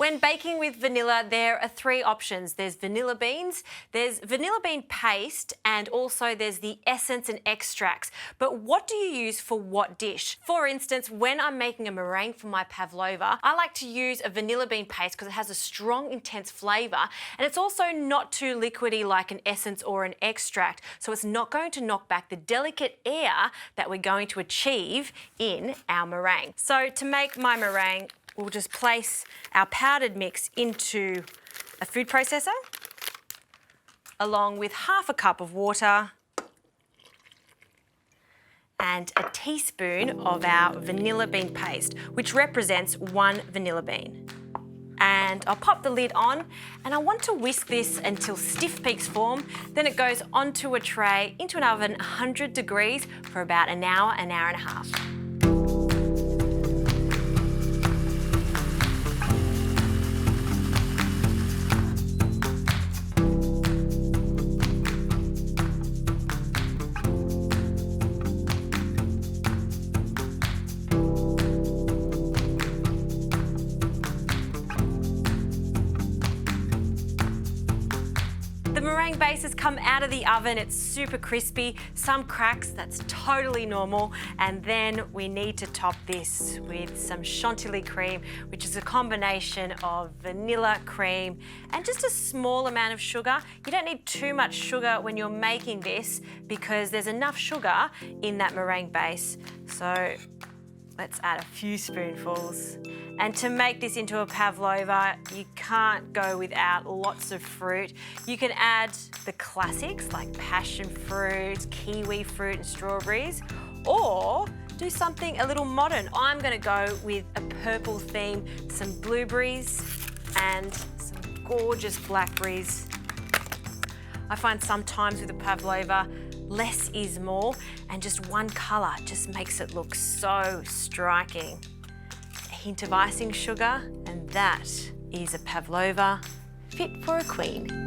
When baking with vanilla, there are three options. There's vanilla beans, there's vanilla bean paste, and also there's the essence and extracts. But what do you use for what dish? For instance, when I'm making a meringue for my pavlova, I like to use a vanilla bean paste because it has a strong, intense flavour, and it's also not too liquidy like an essence or an extract, so it's not going to knock back the delicate air that we're going to achieve in our meringue. So to make my meringue, we'll just place our powdered mix into a food processor along with half a cup of water and a teaspoon of our vanilla bean paste, which represents 1 vanilla bean. And I'll pop the lid on, and I want to whisk this until stiff peaks form. Then it goes onto a tray into an oven 100 degrees for about an hour and a half. The meringue base has come out of the oven, it's super crispy, some cracks, that's totally normal. And then we need to top this with some chantilly cream, which is a combination of vanilla cream and just a small amount of sugar. You don't need too much sugar when you're making this because there's enough sugar in that meringue base. So let's add a few spoonfuls. And to make this into a pavlova, you can't go without lots of fruit. You can add the classics like passion fruit, kiwi fruit and strawberries, or do something a little modern. I'm gonna go with a purple theme, some blueberries and some gorgeous blackberries. I find sometimes with a pavlova, less is more, and just one colour just makes it look so striking. A hint of icing sugar, and that is a pavlova fit for a queen.